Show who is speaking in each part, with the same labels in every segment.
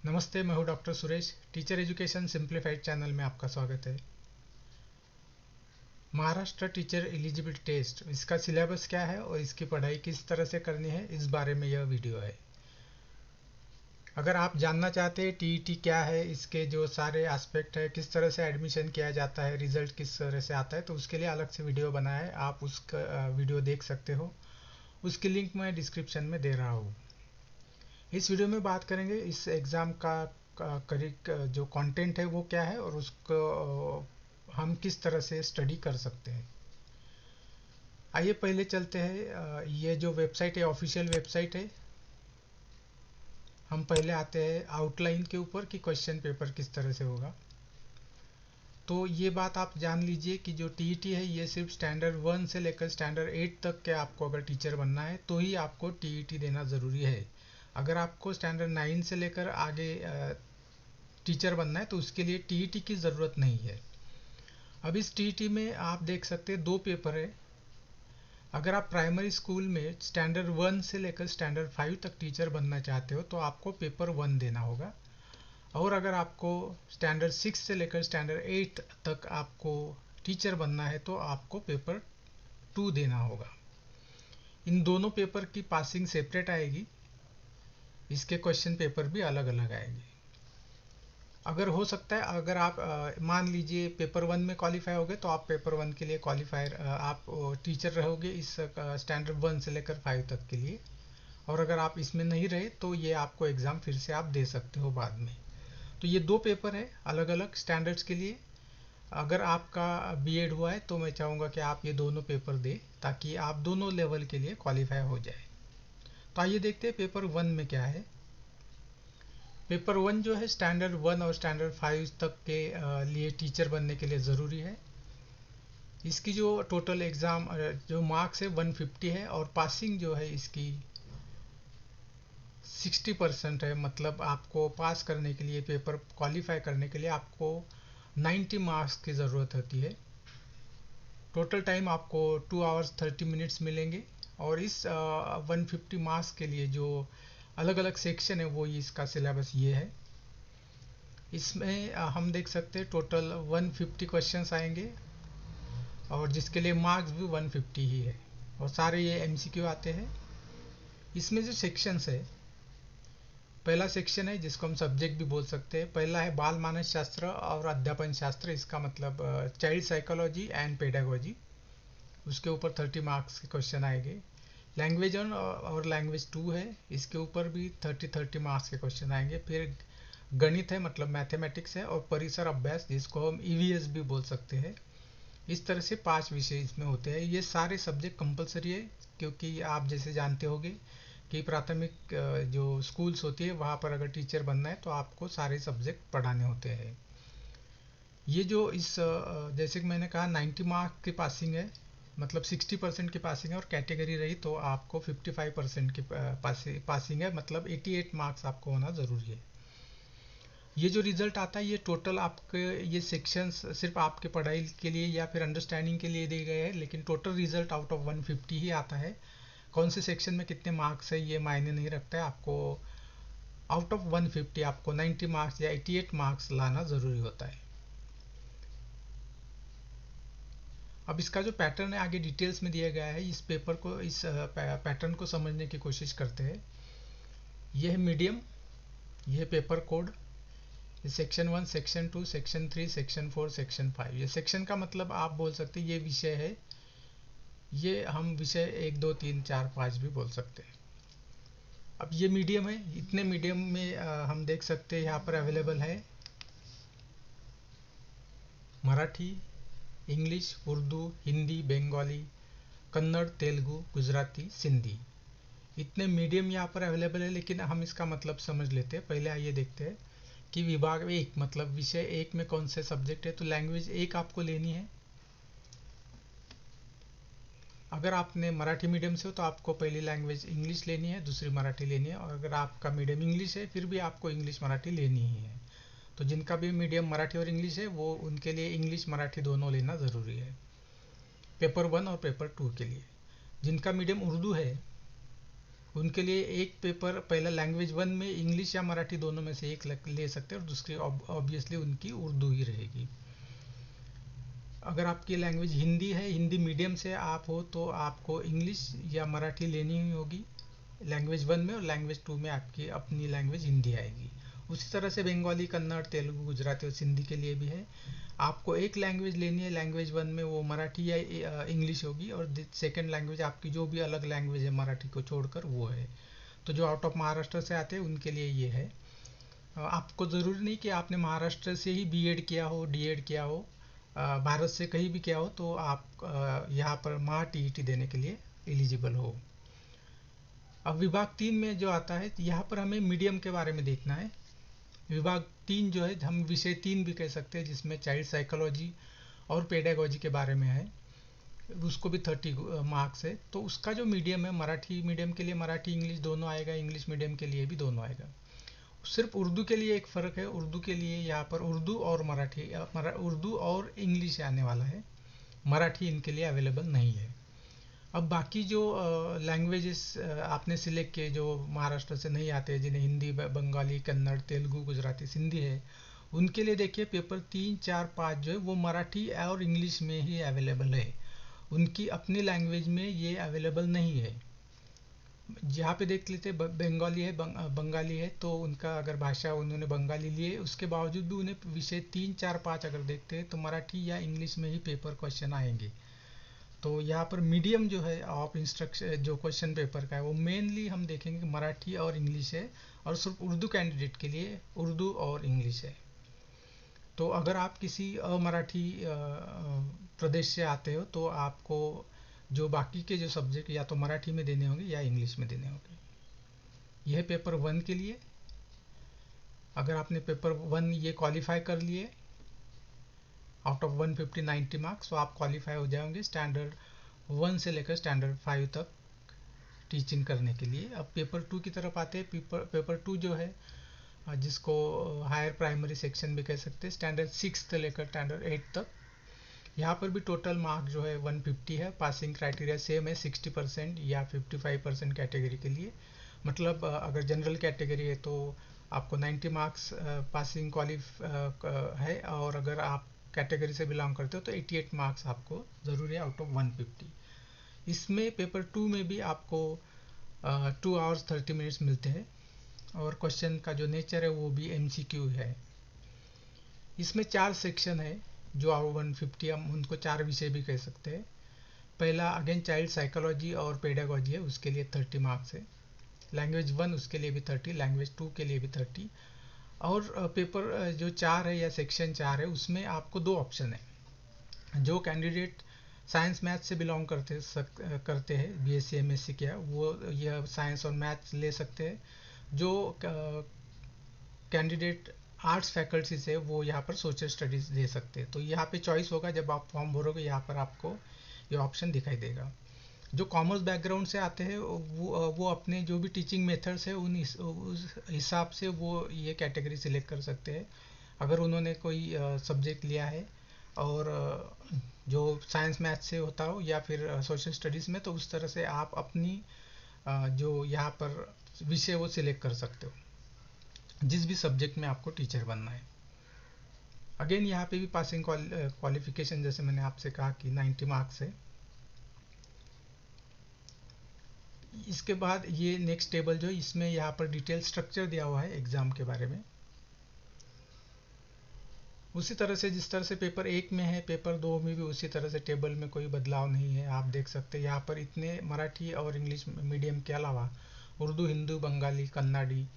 Speaker 1: नमस्ते, मैं हूं doctor Suresh. Teacher education simplified channel में आपका स्वागत है। महाराष्ट्र टीचर एलिजिबिलिटी टेस्ट, इसका सिलेबस क्या है और इसकी पढ़ाई किस तरह से करनी है, इस बारे में यह वीडियो है। अगर आप जानना चाहते हैं टीईटी क्या है, इसके जो सारे एस्पेक्ट है, किस तरह से एडमिशन किया जाता है, रिजल्ट किस तरह से आता है, तो उसके लिए अलग से वीडियो बनाया है। आप उसका वीडियो देख सकते हो। उसकी लिंक मैं डिस्क्रिप्शन में दे रहा हूँ। इस वीडियो में बात करेंगे इस एग्ज़ाम का करीब जो कंटेंट है वो क्या है और उसको हम किस तरह से स्टडी कर सकते हैं। आइए पहले चलते हैं। ये जो वेबसाइट है ऑफिशियल वेबसाइट है। हम पहले आते हैं आउटलाइन के ऊपर कि क्वेश्चन पेपर किस तरह से होगा। तो ये बात आप जान लीजिए कि जो टीईटी है ये सिर्फ स्टैंडर्ड 1 से लेकर स्टैंडर्ड 8 तक के आपको अगर टीचर बनना है तो ही आपको टीईटी देना ज़रूरी है। अगर आपको स्टैंडर्ड 9 से लेकर आगे टीचर बनना है तो उसके लिए टीईटी की ज़रूरत नहीं है। अब इस टीईटी में आप देख सकते हैं 2 पेपर है। अगर आप प्राइमरी स्कूल में स्टैंडर्ड 1 से लेकर स्टैंडर्ड 5 तक टीचर बनना चाहते हो तो आपको पेपर 1 देना होगा। और अगर आपको स्टैंडर्ड 6 से लेकर स्टैंडर्ड 8 तक आपको टीचर बनना है तो आपको पेपर 2 देना होगा। इन दोनों पेपर की पासिंग सेपरेट आएगी। इसके क्वेश्चन पेपर भी अलग अलग आएंगे। अगर हो सकता है, अगर आप मान लीजिए पेपर 1 में क्वालिफाई हो गए तो आप पेपर 1 के लिए क्वालिफायर आप टीचर रहोगे इस स्टैंडर्ड 1 से लेकर 5 तक के लिए। और अगर आप इसमें नहीं रहे तो ये आपको एग्ज़ाम फिर से आप दे सकते हो बाद में। तो ये 2 पेपर है अलग अलग स्टैंडर्ड्स के लिए। अगर आपका बीएड हुआ है तो मैं चाहूँगा कि आप ये दोनों पेपर दें ताकि आप दोनों लेवल के लिए क्वालिफाई हो जाए। तो आइए देखते हैं पेपर 1 में क्या है। पेपर 1 जो है स्टैंडर्ड 1 और स्टैंडर्ड 5 तक के लिए टीचर बनने के लिए ज़रूरी है। इसकी जो टोटल एग्ज़ाम जो मार्क्स है 150 है और पासिंग जो है इसकी 60% है। मतलब आपको पास करने के लिए, पेपर क्वालिफाई करने के लिए आपको 90 मार्क्स की ज़रूरत होती है। टोटल टाइम आपको 2 आवर्स 30 मिनट्स मिलेंगे। और इस 150 मार्क्स के लिए जो अलग अलग सेक्शन है वो इसका सिलेबस ये है। इसमें हम देख सकते हैं टोटल 150 क्वेश्चंस आएंगे और जिसके लिए मार्क्स भी 150 ही है और सारे ये एमसीक्यू आते हैं। इसमें जो सेक्शंस है, पहला सेक्शन है जिसको हम सब्जेक्ट भी बोल सकते हैं। पहला है बाल मानस शास्त्र और अध्यापन शास्त्र, इसका मतलब चाइल्ड साइकोलॉजी एंड पेडागोजी। उसके ऊपर 30 मार्क्स के क्वेश्चन आएंगे। लैंग्वेज और लैंग्वेज 2 है, इसके ऊपर भी 30 मार्क्स के क्वेश्चन आएंगे। फिर गणित है, मतलब मैथमेटिक्स है, और परिसर अभ्यास जिसको हम ईवीएस भी बोल सकते हैं। इस तरह से 5 विषय इसमें होते हैं। ये सारे सब्जेक्ट कंपलसरी है क्योंकि आप जैसे जानते होंगे कि प्राथमिक जो स्कूल्स होती है वहाँ पर अगर टीचर बनना है तो आपको सारे सब्जेक्ट पढ़ाने होते हैं। ये जो इस जैसे कि मैंने कहा 90 मार्क की पासिंग है, मतलब 60% की पासिंग है, और कैटेगरी रही तो आपको 55% की पासिंग है, मतलब 88 मार्क्स आपको होना ज़रूरी है। ये जो रिजल्ट आता है ये टोटल आपके ये सेक्शंस सिर्फ आपके पढ़ाई के लिए या फिर अंडरस्टैंडिंग के लिए दिए गए हैं, लेकिन टोटल रिजल्ट आउट ऑफ 150 ही आता है। कौन से सेक्शन में कितने मार्क्स है ये मायने नहीं रखता है। आपको आउट ऑफ 150 आपको 90 मार्क्स या 88 मार्क्स लाना ज़रूरी होता है। अब इसका जो पैटर्न है आगे डिटेल्स में दिया गया है। इस पेपर को, इस पैटर्न को समझने की कोशिश करते हैं। यह है मीडियम, यह paper code, section 1, section 2, section 3, section 4, section 5। ये सेक्शन का मतलब आप बोल सकते हैं ये विषय है। ये हम विषय 1, 2, 3, 4, 5 भी बोल सकते हैं। अब ये मीडियम है। इतने मीडियम में हम देख सकते हैं यहाँ पर अवेलेबल है मराठी, इंग्लिश, उर्दू, हिंदी, बंगाली, कन्नड़, तेलुगु, गुजराती, सिंधी। इतने मीडियम यहाँ पर अवेलेबल है। लेकिन हम इसका मतलब समझ लेते हैं। पहले आइए देखते हैं कि विभाग 1 मतलब विषय 1 में कौन से सब्जेक्ट है। तो लैंग्वेज 1 आपको लेनी है। अगर आपने मराठी मीडियम से हो तो आपको पहली लैंग्वेज इंग्लिश लेनी है, दूसरी मराठी लेनी है। और अगर आपका मीडियम इंग्लिश है फिर भी आपको इंग्लिश मराठी लेनी ही है। तो जिनका भी मीडियम मराठी और इंग्लिश है वो उनके लिए इंग्लिश मराठी दोनों लेना ज़रूरी है, पेपर 1 और पेपर 2 के लिए। जिनका मीडियम उर्दू है उनके लिए एक पेपर पहला लैंग्वेज 1 में इंग्लिश या मराठी दोनों में से एक ले सकते हैं और दूसरी ऑब्वियसली उनकी उर्दू ही रहेगी। अगर आपकी लैंग्वेज हिंदी है, हिंदी मीडियम से आप हो, तो आपको इंग्लिश या मराठी लेनी ही होगी लैंग्वेज 1 में, और लैंग्वेज 2 में आपकी अपनी लैंग्वेज हिंदी आएगी। उसी तरह से बंगाली, कन्नड़, तेलुगु, गुजराती और सिंधी के लिए भी है। आपको एक लैंग्वेज लेनी है लैंग्वेज 1 में, वो मराठी या इंग्लिश होगी, और सेकेंड लैंग्वेज आपकी जो भी अलग लैंग्वेज है मराठी को छोड़कर वो है। तो जो आउट ऑफ महाराष्ट्र से आते हैं उनके लिए ये है। आपको ज़रूरी नहीं कि आपने महाराष्ट्र से ही बीएड किया हो, डीएड किया हो, भारत से कहीं भी किया हो तो आप यहाँ पर महा टीईटी देने के लिए एलिजिबल हो। अब विभाग 3 में जो आता है, यहाँ पर हमें मीडियम के बारे में देखना है। विभाग 3 जो है, हम विषय 3 भी कह सकते हैं, जिसमें चाइल्ड साइकोलॉजी और पेडागोजी के बारे में है, उसको भी 30 मार्क्स है। तो उसका जो मीडियम है, मराठी मीडियम के लिए मराठी इंग्लिश दोनों आएगा, इंग्लिश मीडियम के लिए भी दोनों आएगा। सिर्फ उर्दू के लिए एक फ़र्क है, उर्दू के लिए यहाँ पर उर्दू और मराठी उर्दू और इंग्लिश आने वाला है, मराठी इनके लिए अवेलेबल नहीं है। अब बाकी जो लैंग्वेजेस आपने सिलेक्ट किए जो महाराष्ट्र से नहीं आते, जिन्हें हिंदी, बंगाली, कन्नड़, तेलुगु, गुजराती, सिंधी है, उनके लिए देखिए पेपर 3, 4, 5 जो है वो मराठी और इंग्लिश में ही अवेलेबल है, उनकी अपनी लैंग्वेज में ये अवेलेबल नहीं है। यहाँ पे देख लेते बंगाली है, बंगाली है, तो उनका अगर भाषा उन्होंने बंगाली लिए, उसके बावजूद भी उन्हें विषय 3, 4, 5 अगर देखते हैं तो मराठी या इंग्लिश में ही पेपर क्वेश्चन आएंगे। तो यहाँ पर मीडियम जो है ऑफ इंस्ट्रक्शन जो क्वेश्चन पेपर का है, वो मेनली हम देखेंगे मराठी और इंग्लिश है, और सिर्फ उर्दू कैंडिडेट के लिए उर्दू और इंग्लिश है। तो अगर आप किसी अमराठी प्रदेश से आते हो तो आपको जो बाकी के जो सब्जेक्ट या तो मराठी में देने होंगे या इंग्लिश में देने होंगे। यह पेपर 1 के लिए। अगर आपने पेपर 1 ये क्वालिफाई कर लिए आउट ऑफ 150 90 मार्क्स, तो आप क्वालिफाई हो जाएंगे स्टैंडर्ड 1 से लेकर स्टैंडर्ड 5 तक टीचिंग करने के लिए। अब पेपर 2 की तरफ आते हैं। पेपर 2 जो है, जिसको हायर प्राइमरी सेक्शन भी कह सकते हैं, स्टैंडर्ड 6 से लेकर स्टैंडर्ड 8 तक। यहाँ पर भी टोटल मार्क जो है 150 है। पासिंग क्राइटेरिया सेम है, 60% या 55% कैटेगरी के लिए। मतलब अगर जनरल कैटेगरी है तो आपको 90 मार्क्स पासिंग है, और अगर आप कैटेगरी से बिलोंग करते हो तो 88 मार्क्स आपको ज़रूरी है आउट ऑफ 150। इसमें पेपर 2 में भी आपको 2 आवर्स 30 मिनट्स मिलते हैं, और क्वेश्चन का जो नेचर है वो भी MCQ है। इसमें 4 सेक्शन है जो 150, हम उनको 4 विषय भी कह सकते हैं। पहला अगेन चाइल्ड साइकोलॉजी और पेडागोजी है, उसके लिए 30 मार्क्स है। लैंग्वेज 1 उसके लिए भी 30, लैंग्वेज 2 के लिए भी 30। और पेपर जो 4 है या सेक्शन 4 है, उसमें आपको 2 ऑप्शन है। जो कैंडिडेट साइंस मैथ से बिलोंग करते हैं, BSc MSc किया, वो यह साइंस और मैथ्स ले सकते हैं। जो कैंडिडेट आर्ट्स फैकल्टी से, वो यहाँ पर सोशल स्टडीज़ दे सकते हैं। तो यहाँ पे चॉइस होगा, जब आप फॉर्म भरोगे यहाँ पर आपको ये ऑप्शन दिखाई देगा। जो कॉमर्स बैकग्राउंड से आते हैं वो अपने जो भी टीचिंग मेथड्स है उस हिसाब से वो ये कैटेगरी सिलेक्ट कर सकते हैं। अगर उन्होंने कोई सब्जेक्ट लिया है और जो साइंस मैथ से होता हो या फिर सोशल स्टडीज़ में, तो उस तरह से आप अपनी जो यहाँ पर विषय वो सिलेक्ट कर सकते हो, जिस भी सब्जेक्ट में आपको टीचर बनना है। अगेन यहाँ पे भी पासिंग क्वालिफिकेशन जैसे मैंने आपसे कहा कि 90 मार्क्स है। इसके बाद ये नेक्स्ट टेबल जो, इसमें यहाँ पर डिटेल स्ट्रक्चर दिया हुआ है एग्ज़ाम के बारे में। उसी तरह से जिस तरह से पेपर 1 में है, पेपर 2 में भी उसी तरह से टेबल में कोई बदलाव नहीं है। आप देख सकते हैं यहाँ पर इतने मराठी और इंग्लिश मीडियम के अलावा उर्दू, हिंदी, बंगाली, कन्नड़ी,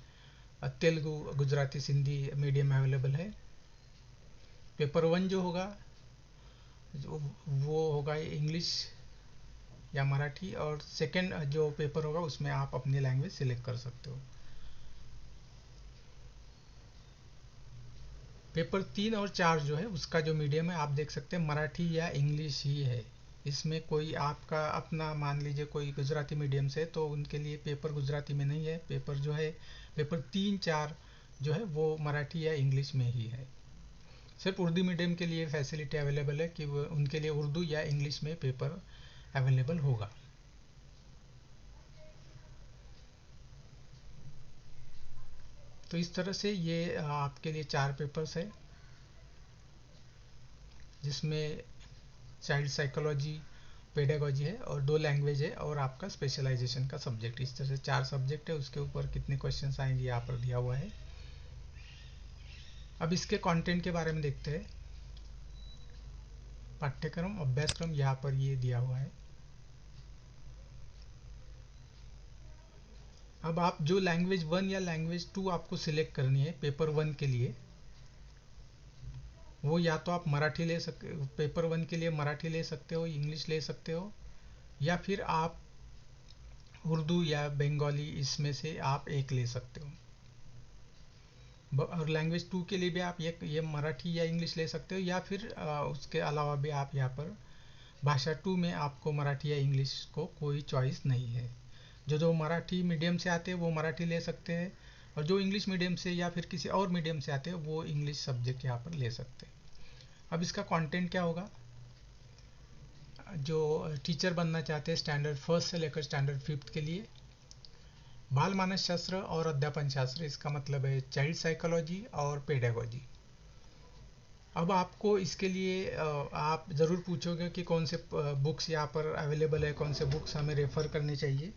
Speaker 1: तेलुगु, गुजराती, सिंधी मीडियम अवेलेबल है। पेपर 1 जो होगा वो होगा इंग्लिश या मराठी, और सेकंड जो पेपर होगा उसमें आप अपनी लैंग्वेज सिलेक्ट कर सकते हो। पेपर 3 और 4 जो है उसका जो मीडियम है, आप देख सकते हैं मराठी या इंग्लिश ही है। इसमें कोई आपका अपना, मान लीजिए कोई गुजराती मीडियम से, तो उनके लिए पेपर गुजराती में नहीं है। पेपर जो है पेपर 3, 4 जो है वो मराठी या इंग्लिश में ही है। सिर्फ उर्दू मीडियम के लिए फैसिलिटी अवेलेबल है कि वो उनके लिए उर्दू या इंग्लिश में पेपर अवेलेबल होगा। तो इस तरह से ये आपके लिए 4 पेपर्स है, जिसमें चाइल्ड साइकोलॉजी, पेडागोजी है और 2 लैंग्वेज है और आपका स्पेशलाइजेशन का सब्जेक्ट। इस तरह से 4 सब्जेक्ट है, उसके ऊपर कितने क्वेश्चंस आएंगे यहाँ पर दिया हुआ है। अब इसके कंटेंट के बारे में देखते हैं। पाठ्यक्रम अभ्यासक्रम यहाँ पर ये दिया हुआ है। अब आप जो लैंग्वेज 1 या लैंग्वेज 2 आपको सिलेक्ट करनी है पेपर 1 के लिए, वो या तो आप मराठी ले सकते, पेपर 1 के लिए मराठी ले सकते हो, इंग्लिश ले सकते हो, या फिर आप उर्दू या बंगाली, इसमें से आप एक ले सकते हो। और लैंग्वेज 2 के लिए भी आप ये मराठी या इंग्लिश ले सकते हो, या फिर उसके अलावा भी आप यहाँ पर भाषा 2 में आपको मराठी या इंग्लिश को कोई चॉइस नहीं है। जो मराठी मीडियम से आते हैं वो मराठी ले सकते हैं, और जो इंग्लिश मीडियम से या फिर किसी और मीडियम से आते हैं वो इंग्लिश सब्जेक्ट यहाँ पर ले सकते हैं। अब इसका कंटेंट क्या होगा? जो टीचर बनना चाहते हैं स्टैंडर्ड 1 से लेकर स्टैंडर्ड 5 के लिए, बाल मानस शास्त्र और अध्यापन शास्त्र, इसका मतलब है चाइल्ड साइकोलॉजी और पेडागोजी। अब आपको इसके लिए आप ज़रूर पूछोगे कि कौन से बुक्स यहाँ पर अवेलेबल है, कौन से बुक्स हमें रेफ़र करने चाहिए।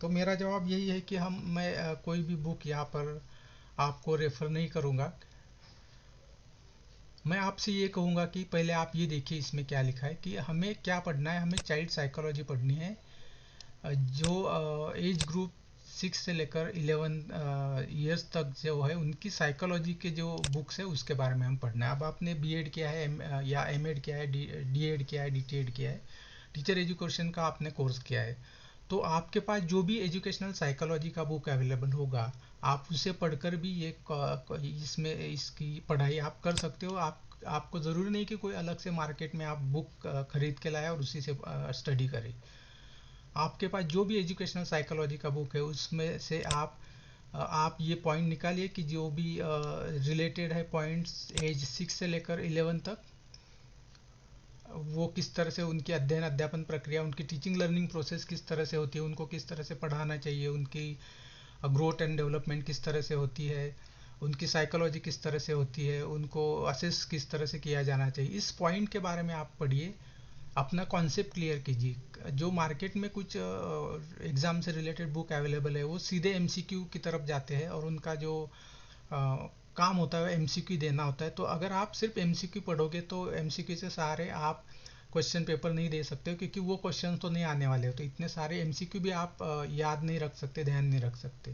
Speaker 1: तो मेरा जवाब यही है कि मैं कोई भी बुक यहाँ पर आपको रेफ़र नहीं करूँगा। मैं आपसे ये कहूँगा कि पहले आप ये देखिए इसमें क्या लिखा है कि हमें क्या पढ़ना है। हमें चाइल्ड साइकोलॉजी पढ़नी है, जो एज ग्रुप 6 से लेकर 11 ईयर्स तक जो है उनकी साइकोलॉजी के जो बुक्स है उसके बारे में हम पढ़ना है। अब आपने बीएड किया है या एमएड किया है, डीएड किया है, डीटीएड किया है, टीचर एजुकेशन का आपने कोर्स किया है, तो आपके पास जो भी एजुकेशनल साइकोलॉजी का बुक अवेलेबल होगा आप उसे पढ़कर भी ये इसमें इसकी पढ़ाई आप कर सकते हो। आपको ज़रूरी नहीं कि कोई अलग से मार्केट में आप बुक खरीद के लाए और उसी से स्टडी करें। आपके पास जो भी एजुकेशनल साइकोलॉजी का बुक है उसमें से आप ये पॉइंट निकालिए कि जो भी रिलेटेड है पॉइंट्स एज 6 से लेकर 11 तक, वो किस तरह से उनकी अध्ययन अध्यापन प्रक्रिया, उनकी टीचिंग लर्निंग प्रोसेस किस तरह से होती है, उनको किस तरह से पढ़ाना चाहिए, उनकी ग्रोथ एंड डेवलपमेंट किस तरह से होती है, उनकी साइकोलॉजी किस तरह से होती है, उनको असेस किस तरह से किया जाना चाहिए, इस पॉइंट के बारे में आप पढ़िए, अपना कॉन्सेप्ट क्लियर कीजिए। जो मार्केट में कुछ एग्ज़ाम से रिलेटेड बुक अवेलेबल है वो सीधे एमसीक्यू की तरफ जाते हैं और उनका जो काम होता है एमसीक्यू देना होता है। तो अगर आप सिर्फ एमसीक्यू पढ़ोगे तो एमसीक्यू से सारे आप क्वेश्चन पेपर नहीं दे सकते हो, क्योंकि वो क्वेश्चन तो नहीं आने वाले हो, तो इतने सारे एमसीक्यू भी आप याद नहीं रख सकते, ध्यान नहीं रख सकते।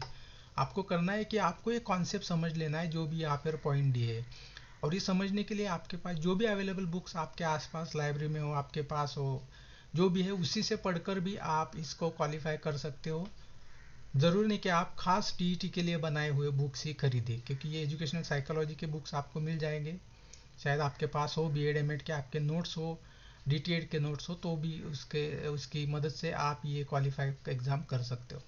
Speaker 1: आपको करना है कि आपको एक कॉन्सेप्ट समझ लेना है जो भी यहाँ पर पॉइंट दिए है, और ये समझने के लिए आपके पास जो भी अवेलेबल बुक्स आपके आसपास लाइब्रेरी में हो, आपके पास हो, जो भी है उसी से पढ़कर भी आप इसको क्वालिफाई कर सकते हो। ज़रूर नहीं कि आप खास टीईटी के लिए बनाए हुए बुक्स ही खरीदें, क्योंकि ये एजुकेशनल साइकोलॉजी के बुक्स आपको मिल जाएंगे, शायद आपके पास हो, बीएड एमएड के आपके नोट्स हो, डीटीएड के नोट्स हो, तो भी उसकी मदद से आप ये क्वालिफाई एग्ज़ाम कर सकते हो।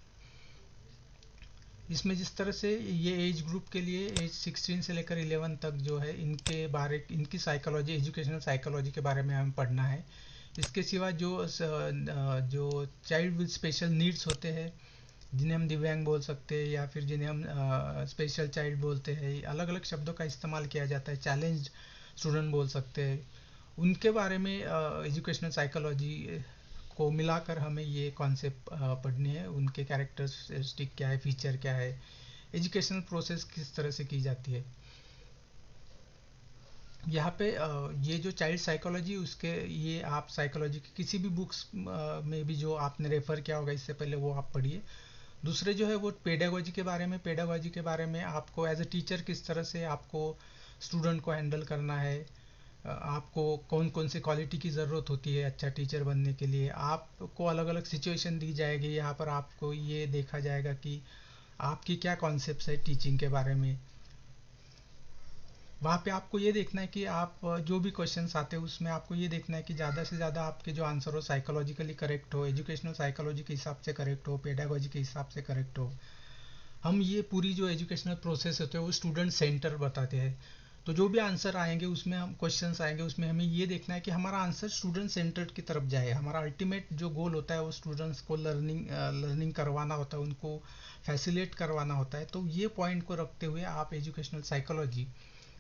Speaker 1: इसमें जिस तरह से ये एज ग्रुप के लिए एज 16 से लेकर 11 तक जो है इनकी साइकोलॉजी, एजुकेशनल साइकोलॉजी के बारे में हमें पढ़ना है। इसके सिवा जो चाइल्ड विद स्पेशल नीड्स होते हैं, जिन्हें हम दिव्यांग बोल सकते हैं या फिर जिन्हें हम स्पेशल चाइल्ड बोलते हैं, अलग अलग शब्दों का इस्तेमाल किया जाता है, चैलेंज स्टूडेंट बोल सकते हैं, उनके बारे में एजुकेशनल साइकोलॉजी को मिलाकर हमें ये कॉन्सेप्ट पढ़नी है। उनके कैरेक्टरिस्टिक क्या है, फीचर क्या है, एजुकेशनल प्रोसेस किस तरह से की जाती है। यहाँ पे ये जो चाइल्ड साइकोलॉजी, उसके ये आप साइकोलॉजी की किसी भी बुक्स में भी जो आपने रेफ़र किया होगा इससे पहले वो आप पढ़िए। दूसरे जो है वो पेडागोजी के बारे में, पेडागोजी के बारे में आपको एज ए टीचर किस तरह से आपको स्टूडेंट को हैंडल करना है, आपको कौन कौन सी क्वालिटी की ज़रूरत होती है अच्छा टीचर बनने के लिए। आपको अलग अलग सिचुएशन दी जाएगी, यहाँ पर आपको ये देखा जाएगा कि आपकी क्या कॉन्सेप्ट्स है टीचिंग के बारे में। वहाँ पे आपको ये देखना है कि आप जो भी क्वेश्चंस आते हैं उसमें आपको ये देखना है कि ज़्यादा से ज़्यादा आपके जो आंसर हो साइकोलॉजिकली करेक्ट हो, एजुकेशनल साइकोलॉजी के हिसाब से करेक्ट हो, पेडागोजी के हिसाब से करेक्ट हो। हम ये पूरी जो एजुकेशनल प्रोसेस होते हैं वो स्टूडेंट सेंटर बताते हैं। तो जो भी आंसर आएंगे उसमें हम क्वेश्चंस आएंगे उसमें हमें ये देखना है कि हमारा आंसर स्टूडेंट सेंटर्ड की तरफ जाए। हमारा अल्टीमेट जो गोल होता है वो स्टूडेंट्स को लर्निंग करवाना होता है, उनको फैसिलिटेट करवाना होता है। तो ये पॉइंट को रखते हुए आप एजुकेशनल साइकोलॉजी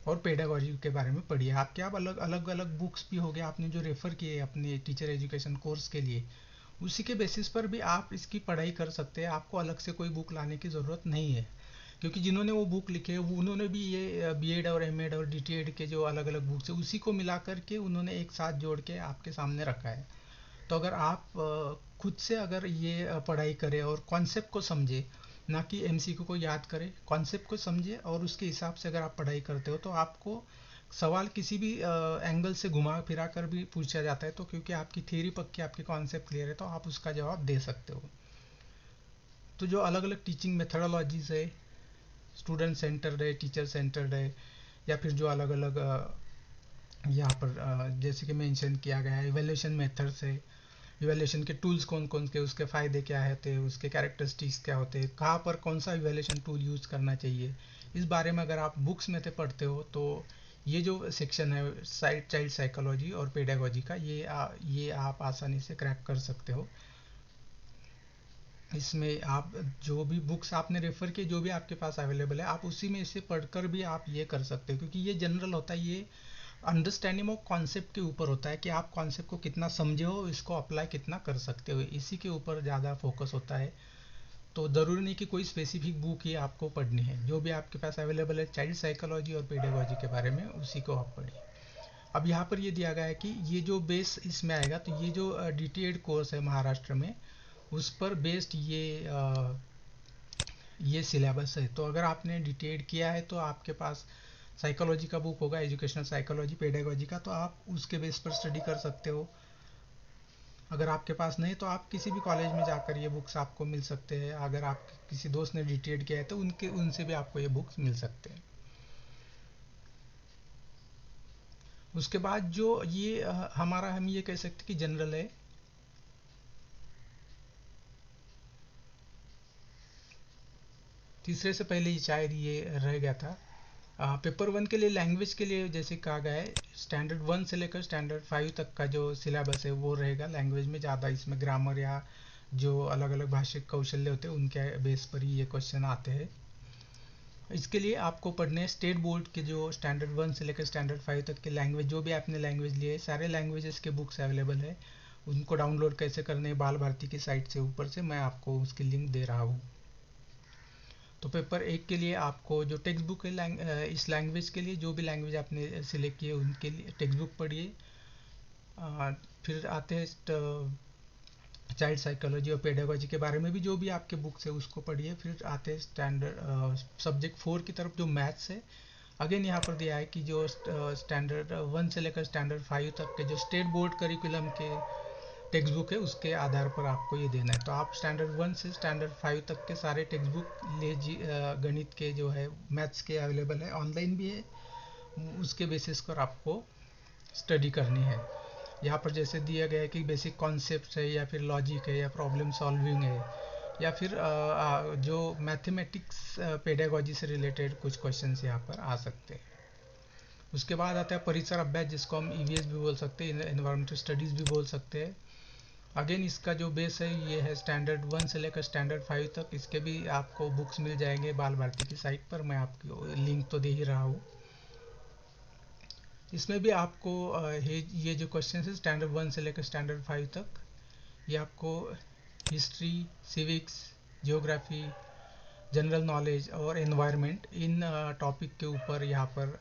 Speaker 1: और पेडागोजी के बारे में पढ़िए। आपके आप अलग अलग अलग बुक्स भी हो गए आपने जो रेफ़र किए अपने टीचर एजुकेशन कोर्स के लिए, उसी के बेसिस पर भी आप इसकी पढ़ाई कर सकते हैं। आपको अलग से कोई बुक लाने की ज़रूरत नहीं है, क्योंकि जिन्होंने वो बुक लिखे उन्होंने भी ये बीएड और एमएड और डीटीएड के जो अलग अलग बुक्स है उसी को मिला करके उन्होंने एक साथ जोड़ के आपके सामने रखा है। तो अगर आप खुद से अगर ये पढ़ाई करें और कॉन्सेप्ट को समझे, ना कि एमसीक्यू को याद करें, कॉन्सेप्ट को समझे और उसके हिसाब से अगर आप पढ़ाई करते हो तो आपको सवाल किसी भी एंगल से घुमा फिरा कर भी पूछा जाता है, तो क्योंकि आपकी थ्योरी पक्की, आपकी कॉन्सेप्ट क्लियर है, तो आप उसका जवाब दे सकते हो। तो जो अलग अलग टीचिंग मेथडोलॉजीज है, स्टूडेंट सेंटर्ड है, टीचर सेंटर्ड है, या फिर जो अलग अलग यहाँ पर जैसे कि मेंशन किया गया है इवैल्यूएशन मेथड्स है, इवैल्यूएशन के टूल्स कौन कौन के, उसके फ़ायदे क्या होते हैं, उसके कैरेक्टरिस्टिक्स क्या होते हैं, कहाँ पर कौन सा इवैल्यूएशन टूल यूज़ करना चाहिए, इस बारे में अगर आप बुक्स में से पढ़ते हो तो ये जो सेक्शन है चाइल्ड साइकोलॉजी और पेडागोजी का, ये आप आसानी से क्रैक कर सकते हो। इसमें आप जो भी बुक्स आपने रेफ़र किए, जो भी आपके पास अवेलेबल है, आप उसी में से पढ़कर भी आप ये कर सकते हो, क्योंकि ये जनरल होता है। ये अंडरस्टैंडिंग ऑफ कॉन्सेप्ट के ऊपर होता है कि आप कॉन्सेप्ट को कितना समझे हो, इसको अप्लाई कितना कर सकते हो, इसी के ऊपर ज़्यादा फोकस होता है। तो ज़रूरी नहीं कि कोई स्पेसिफिक बुक ही आपको पढ़नी है, जो भी आपके पास अवेलेबल है चाइल्ड साइकोलॉजी और पेडागोजी के बारे में उसी को आप पढ़िए। अब यहाँ पर ये दिया गया है कि ये जो बेस इसमें आएगा, तो ये जो डीटीएड कोर्स है महाराष्ट्र में, उस पर बेस्ड ये सिलेबस है। तो अगर आपने डीटीएड किया है तो आपके पास साइकोलॉजी का बुक होगा, एजुकेशनल साइकोलॉजी पेडागोजी का, तो आप उसके बेस पर स्टडी कर सकते हो। अगर आपके पास नहीं तो आप किसी भी कॉलेज में जाकर ये बुक्स आपको मिल सकते हैं। अगर आप किसी दोस्त ने डीटीएड किया है तो उनसे भी आपको ये बुक्स मिल सकते हैं। उसके बाद जो ये हमारा, हम ये कह सकते हैं कि जनरल है। तीसरे से पहले ही शायद ये रह गया था। पेपर 1 के लिए लैंग्वेज के लिए जैसे कहा गया है, स्टैंडर्ड 1 से लेकर स्टैंडर्ड 5 तक का जो सिलेबस है वो रहेगा। लैंग्वेज में ज़्यादा इसमें ग्रामर या जो अलग अलग भाषिक कौशल्य होते हैं उनके बेस पर ही ये क्वेश्चन आते हैं। इसके लिए आपको पढ़ने स्टेट बोर्ड के जो स्टैंडर्ड 1 से लेकर स्टैंडर्ड 5 तक के लैंग्वेज, जो भी आपने लैंग्वेज लिए, सारे लैंग्वेजेस के बुक्स अवेलेबल है। उनको डाउनलोड कैसे करने बाल भारती की साइट से ऊपर से मैं आपको उसकी लिंक दे रहा हूँ। तो पेपर 1 के लिए आपको जो टेक्स्ट बुक है इस लैंग्वेज के लिए, जो भी लैंग्वेज आपने सिलेक्ट किए उनके लिए टेक्स्ट बुक पढ़िए। फिर आते हैं चाइल्ड साइकोलॉजी और पेडागोजी के बारे में भी, जो भी आपके बुक्स है उसको पढ़िए। फिर आते हैं स्टैंडर्ड सब्जेक्ट 4 की तरफ जो मैथ्स है। अगेन यहाँ पर दिया है कि जो स्टैंडर्ड 1 से लेकर स्टैंडर्ड 5 तक के जो स्टेट बोर्ड करिकुलम के टेक्स्ट बुक है उसके आधार पर आपको ये देना है। तो आप स्टैंडर्ड 1 से स्टैंडर्ड 5 तक के सारे टेक्स्ट बुक गणित के जो है मैथ्स के अवेलेबल है, ऑनलाइन भी है, उसके बेसिस पर आपको स्टडी करनी है। यहाँ पर जैसे दिया गया है कि बेसिक कॉन्सेप्ट है, या फिर लॉजिक है, या प्रॉब्लम सॉल्विंग है, या फिर जो मैथमेटिक्स पेडागोजी से रिलेटेड कुछ क्वेश्चंस यहाँ पर आ सकते हैं। उसके बाद आता है परिसर अभ्यास, जिसको हम ईवीएस भी बोल सकते हैं, एनवायरमेंटल स्टडीज़ भी बोल सकते हैं। अगेन इसका जो बेस है ये है स्टैंडर्ड 1 से लेकर स्टैंडर्ड 5 तक। इसके भी आपको बुक्स मिल जाएंगे बाल भारती की साइट पर, मैं आपको लिंक तो दे ही रहा हूँ। इसमें भी आपको ये जो क्वेश्चन है स्टैंडर्ड 1 से लेकर स्टैंडर्ड 5 तक, ये आपको history, civics, geography, general knowledge और एनवायरनमेंट, इन टॉपिक के ऊपर यहाँ पर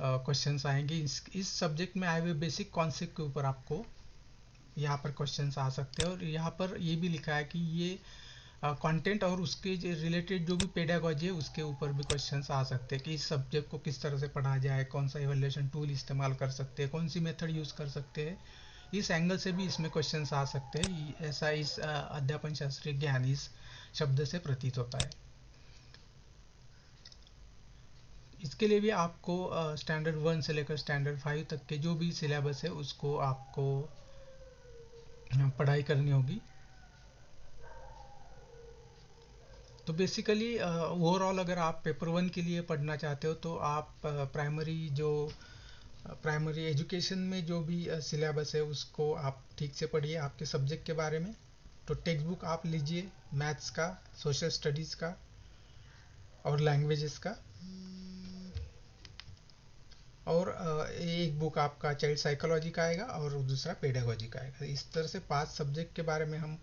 Speaker 1: क्वेश्चंस आएंगे। इस सब्जेक्ट में आए हुए बेसिक कॉन्सेप्ट के ऊपर आपको यहाँ पर क्वेश्चंस आ सकते हैं। और यहाँ पर ये भी लिखा है कि ये कंटेंट और उसके रिलेटेड जो भी पेडागोजी है उसके ऊपर भी क्वेश्चंस आ सकते हैं कि इस सब्जेक्ट को किस तरह से पढ़ा जाए, कौन सा इवैल्यूएशन टूल इस्तेमाल कर सकते हैं, कौन सी मेथड यूज़ कर सकते हैं। इस एंगल से भी इसमें क्वेश्चंस आ सकते हैं, ऐसा इस अध्यापन शास्त्रीय ज्ञान इस शब्द से प्रतीत होता है। इसके लिए भी आपको स्टैंडर्ड 1 से लेकर स्टैंडर्ड 5 तक के जो भी सिलेबस है उसको आपको पढ़ाई करनी होगी। तो बेसिकली ओवरऑल अगर आप पेपर 1 के लिए पढ़ना चाहते हो तो आप प्राइमरी एजुकेशन में जो भी सिलेबस है उसको आप ठीक से पढ़िए आपके सब्जेक्ट के बारे में। तो टेक्स्ट बुक आप लीजिए मैथ्स का, सोशल स्टडीज़ का और लैंग्वेजेस का, और एक बुक आपका चाइल्ड साइकोलॉजी का आएगा और दूसरा पेडागोजी का आएगा। इस तरह से 5 सब्जेक्ट के बारे में हम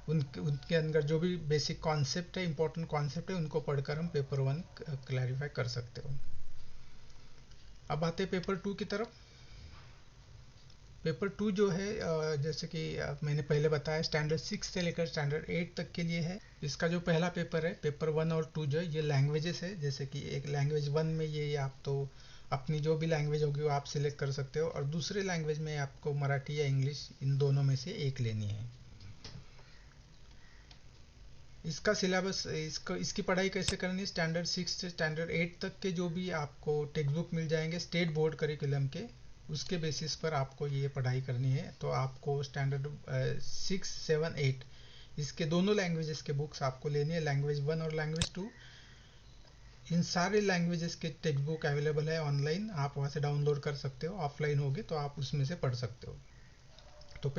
Speaker 1: उनके अंदर जो भी बेसिक कॉन्सेप्ट है, इंपॉर्टेंट कॉन्सेप्ट है, उनको पढ़कर हम पेपर 1 क्लैरिफाई कर सकते हो। अब आते हैं पेपर 2 की तरफ। पेपर 2 जो है जैसे कि मैंने पहले बताया स्टैंडर्ड 6 से लेकर स्टैंडर्ड 8 तक के लिए है। इसका जो पहला पेपर है पेपर 1 और 2 जो है ये लैंग्वेजेस है। जैसे कि एक लैंग्वेज 1 में ये आप तो अपनी जो भी लैंग्वेज होगी वो आप सिलेक्ट कर सकते हो, और दूसरे लैंग्वेज में आपको मराठी या इंग्लिश इन दोनों में से एक लेनी है। इसका सिलेबस इसकी पढ़ाई कैसे करनी है, स्टैंडर्ड 6 से स्टैंडर्ड 8 तक के जो भी आपको टेक्स्ट बुक मिल जाएंगे स्टेट बोर्ड करिकुलम के, उसके बेसिस पर आपको ये पढ़ाई करनी है। तो आपको स्टैंडर्ड 6, 7, 8 इसके दोनों लैंग्वेजेस के बुक्स आपको लेनी है, लैंग्वेज 1 और लैंग्वेज 2। इन सारे लैंग्वेजेस के टेक्स्ट बुक अवेलेबल है ऑनलाइन, आप वहाँ से डाउनलोड कर सकते हो। ऑफलाइन होगी तो आप उसमें से पढ़ सकते हो। तो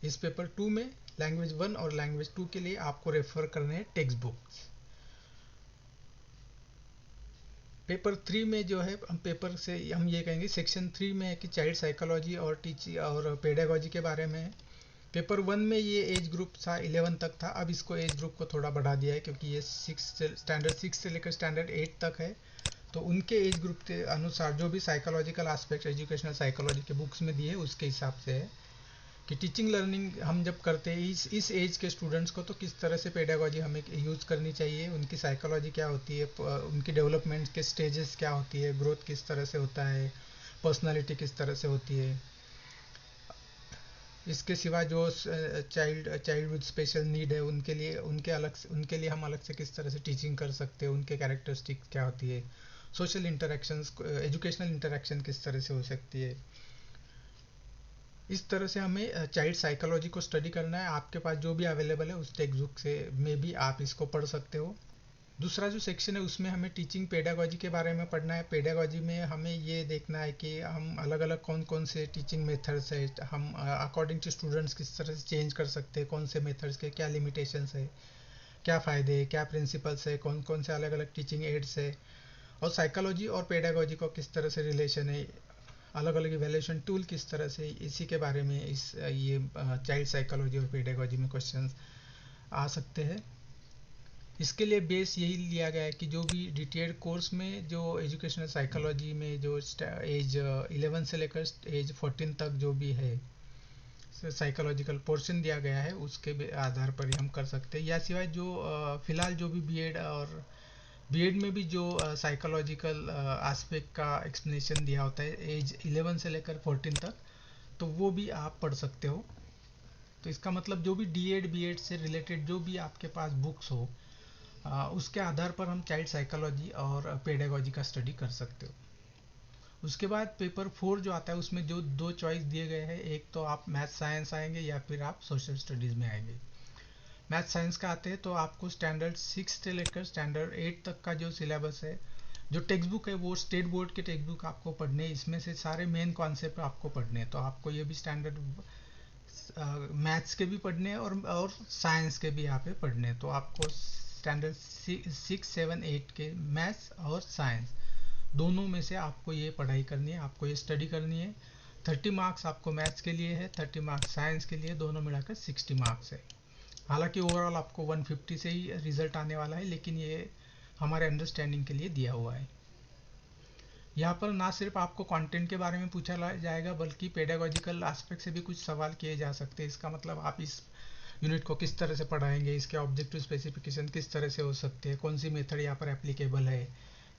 Speaker 1: इस पेपर 2 में लैंग्वेज 1 और लैंग्वेज 2 के लिए आपको रेफर करने हैं टेक्स्ट बुक्स। पेपर 3 में जो है हम पेपर से हम ये कहेंगे सेक्शन 3 में है कि चाइल्ड साइकोलॉजी और टीचिंग और पेडागोजी के बारे में है। पेपर 1 में ये एज ग्रुप था 11 तक था, अब इसको एज ग्रुप को थोड़ा बढ़ा दिया है क्योंकि ये स्टैंडर्ड 6 से लेकर स्टैंडर्ड 8 तक है। तो उनके एज ग्रुप के अनुसार जो भी साइकोलॉजिकल एस्पेक्ट एजुकेशनल साइकोलॉजी के बुक्स में दिए उसके हिसाब से है कि टीचिंग लर्निंग हम जब करते हैं इस एज के स्टूडेंट्स को तो किस तरह से पेडागोजी हमें यूज़ करनी चाहिए, उनकी साइकोलॉजी क्या होती है, उनकी डेवलपमेंट के स्टेजेस क्या होती है, ग्रोथ किस तरह से होता है, पर्सनालिटी किस तरह से होती है। इसके सिवा जो चाइल्ड विद स्पेशल नीड है उनके लिए हम अलग से किस तरह से टीचिंग कर सकते हैं, उनके कैरेक्टरिस्टिक क्या होती है, सोशल इंटरेक्शंस एजुकेशनल इंटरेक्शन किस तरह से हो सकती है। इस तरह से हमें चाइल्ड साइकोलॉजी को स्टडी करना है। आपके पास जो भी अवेलेबल है उस टेक्स्ट बुक से में भी आप इसको पढ़ सकते हो। दूसरा जो सेक्शन है उसमें हमें टीचिंग पेडागोजी के बारे में पढ़ना है। पेडागोजी में हमें ये देखना है कि हम अलग अलग कौन कौन से टीचिंग मेथड्स है हम अकॉर्डिंग टू स्टूडेंट्स किस तरह से चेंज कर सकते हैं, कौन से मेथड्स के क्या लिमिटेशंस है, क्या फ़ायदे क्या प्रिंसिपल्स है, कौन कौन से अलग अलग टीचिंग एड्स है, और साइकोलॉजी और पेडागोजी को किस तरह से रिलेशन है, अलग अलग इवेल्यूशन टूल किस तरह से, इसी के बारे में ये चाइल्ड साइकोलॉजी और पेडागोजी में क्वेश्चंस आ सकते हैं। इसके लिए बेस यही लिया गया है कि जो भी डिटेल्ड कोर्स में जो एजुकेशनल साइकोलॉजी में जो एज 11 से लेकर एज 14 तक जो भी है साइकोलॉजिकल पोर्शन दिया गया है उसके आधार पर ही हम कर सकते हैं। या सिवाय जो फिलहाल जो भी बीएड और बीएड में भी जो साइकोलॉजिकल एस्पेक्ट का एक्सप्लेनेशन दिया होता है एज 11 से लेकर 14 तक, तो वो भी आप पढ़ सकते हो। तो इसका मतलब जो भी डीएड बीएड से रिलेटेड जो भी आपके पास बुक्स हो उसके आधार पर हम चाइल्ड साइकोलॉजी और पेडागोजी का स्टडी कर सकते हो। उसके बाद पेपर 4 जो आता है उसमें जो दो चॉइस दिए गए हैं, एक तो आप मैथ साइंस आएंगे या फिर आप सोशल स्टडीज़ में आएंगे। मैथ साइंस का आते हैं तो आपको स्टैंडर्ड 6 से लेकर स्टैंडर्ड 8 तक का जो सिलेबस है, जो टेक्स्ट बुक है वो स्टेट बोर्ड के टेक्स्ट बुक आपको पढ़ने, इसमें से सारे मेन कॉन्सेप्ट आपको पढ़ने हैं। तो आपको ये भी स्टैंडर्ड मैथ्स के भी पढ़ने हैं और साइंस के भी यहाँ पे पढ़ने हैं। तो आपको स्टैंडर्ड 6, 7, 8 के मैथ्स और साइंस दोनों में से आपको ये पढ़ाई करनी है, आपको ये स्टडी करनी है। 30 मार्क्स आपको मैथ्स के लिए है, 30 मार्क्स साइंस के लिए, दोनों मिलाकर 60 मार्क्स है। हालांकि ओवरऑल आपको 150 से ही रिजल्ट आने वाला है, लेकिन ये हमारे अंडरस्टैंडिंग के लिए दिया हुआ है। यहाँ पर ना सिर्फ आपको कंटेंट के बारे में पूछा जाएगा बल्कि पेडागोजिकल एस्पेक्ट से भी कुछ सवाल किए जा सकते हैं। इसका मतलब आप इस यूनिट को किस तरह से पढ़ाएंगे, इसके ऑब्जेक्टिव स्पेसिफिकेशन किस तरह से हो सकते हैं, कौन सी मेथड यहाँ पर एप्लीकेबल है,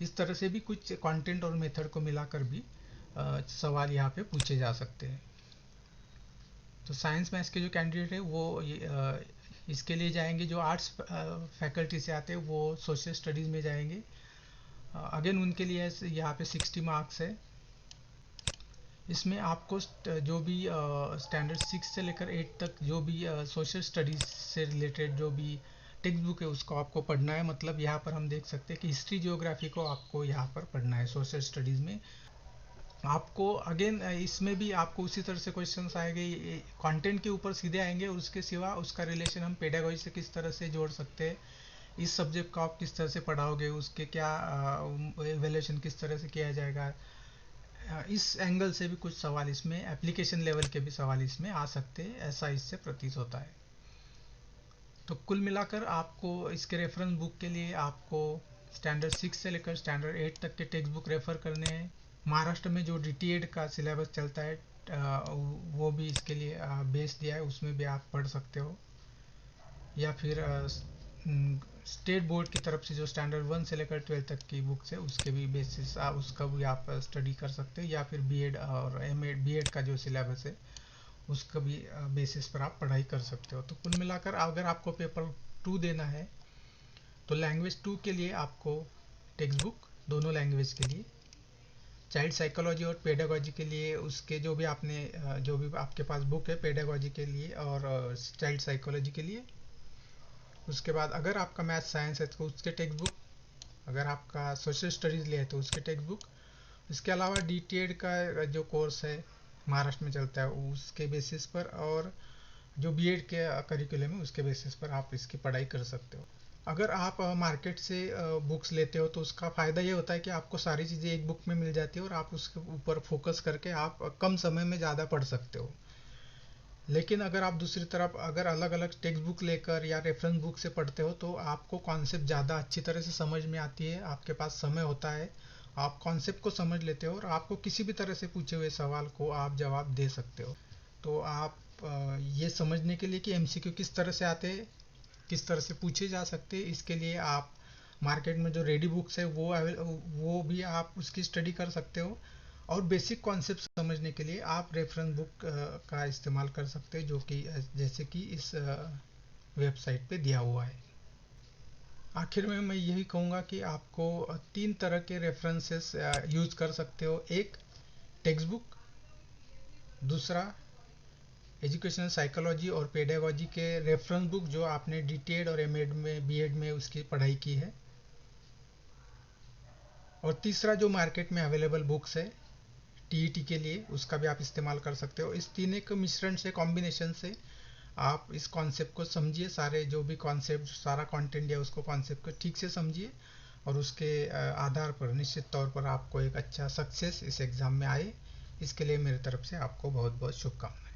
Speaker 1: इस तरह से भी कुछ कंटेंट और मेथड को मिलाकर भी सवाल यहाँ पे पूछे जा सकते हैं। तो साइंस मैथ्स के जो कैंडिडेट है वो इसके लिए जाएंगे, जो आर्ट्स फैकल्टी से आते हैं वो सोशल स्टडीज़ में जाएंगे। अगेन उनके लिए यहाँ पे 60 मार्क्स है। इसमें आपको जो भी स्टैंडर्ड 6 से लेकर 8 तक जो भी सोशल स्टडीज से रिलेटेड जो भी टेक्स्ट बुक है उसको आपको पढ़ना है। मतलब यहाँ पर हम देख सकते हैं कि हिस्ट्री जियोग्राफी को आपको यहाँ पर पढ़ना है सोशल स्टडीज़ में। आपको अगेन इसमें भी आपको उसी तरह से क्वेश्चंस आएंगे, कंटेंट के ऊपर सीधे आएंगे, और उसके सिवा उसका रिलेशन हम पेडागोजी से किस तरह से जोड़ सकते हैं, इस सब्जेक्ट को आप किस तरह से पढ़ाओगे, उसके क्या एवेल्यूशन किस तरह से किया जाएगा, इस एंगल से भी कुछ सवाल इसमें, एप्लीकेशन लेवल के भी सवाल इसमें आ सकते हैं, ऐसा इससे प्रतीत होता है। तो कुल मिलाकर आपको इसके रेफरेंस बुक के लिए आपको स्टैंडर्ड 6 से लेकर स्टैंडर्ड 8 तक के टेक्स्ट बुक रेफर करने हैं। महाराष्ट्र में जो डीटीएड का सिलेबस चलता है वो भी इसके लिए बेस दिया है, उसमें भी आप पढ़ सकते हो। या फिर स्टेट बोर्ड की तरफ से जो स्टैंडर्ड 1 से लेकर 12 तक की बुक्स है उसके भी बेसिस उसका भी आप स्टडी कर सकते हो। या फिर बीएड और एमएड बीएड का जो सिलेबस है उसका भी बेसिस पर आप पढ़ाई कर सकते हो। तो कुल मिलाकर अगर आपको पेपर 2 देना है तो लैंग्वेज 2 के लिए आपको टेक्स्ट बुक दोनों लैंग्वेज के लिए, चाइल्ड साइकोलॉजी और पेडागोजी के लिए उसके जो भी आपने जो भी आपके पास बुक है पेडागोजी के लिए और चाइल्ड साइकोलॉजी के लिए। उसके बाद अगर आपका मैथ साइंस है तो उसके टेक्स्ट बुक, अगर आपका सोशल स्टडीज़ लिया है तो उसके टेक्स्ट बुक। इसके अलावा डीटीएड का जो कोर्स है महाराष्ट्र में चलता है उसके बेसिस पर, और जो बीएड के करिकुलम है उसके बेसिस पर आप इसकी पढ़ाई कर सकते हो। अगर आप मार्केट से बुक्स लेते हो तो उसका फ़ायदा ये होता है कि आपको सारी चीज़ें एक बुक में मिल जाती है और आप उसके ऊपर फोकस करके आप कम समय में ज़्यादा पढ़ सकते हो। लेकिन अगर आप दूसरी तरफ अगर अलग अलग टेक्स्ट बुक लेकर या रेफरेंस बुक से पढ़ते हो तो आपको कॉन्सेप्ट ज़्यादा अच्छी तरह से समझ में आती है, आपके पास समय होता है, आप कॉन्सेप्ट को समझ लेते हो और आपको किसी भी तरह से पूछे हुए सवाल को आप जवाब दे सकते हो। तो आप ये समझने के लिए कि एमसीक्यू किस तरह से आते हैं, किस तरह से पूछे जा सकते हैं, इसके लिए आप मार्केट में जो रेडी बुक्स है वो भी आप उसकी स्टडी कर सकते हो। और बेसिक कॉन्सेप्ट समझने के लिए आप रेफरेंस बुक का इस्तेमाल कर सकते हैं, जो कि जैसे कि इस वेबसाइट पे दिया हुआ है। आखिर में मैं यही कहूँगा कि आपको तीन तरह के रेफरेंसेस यूज़ कर सकते हो। एक टेक्स्ट बुक, दूसरा एजुकेशनल साइकोलॉजी और पेडागोजी के रेफरेंस बुक जो आपने डीटीएड और एमएड में बीएड में उसकी पढ़ाई की है, और तीसरा जो मार्केट में अवेलेबल बुक्स है टीईटी के लिए उसका भी आप इस्तेमाल कर सकते हो। इस तीनों के मिश्रण से, कॉम्बिनेशन से आप इस कॉन्सेप्ट को समझिए, सारे जो भी कॉन्सेप्ट सारा कंटेंट है उसको कॉन्सेप्ट को ठीक से समझिए, और उसके आधार पर निश्चित तौर पर आपको एक अच्छा सक्सेस इस एग्ज़ाम में आए। इसके लिए मेरी तरफ से आपको बहुत बहुत शुभकामनाएं।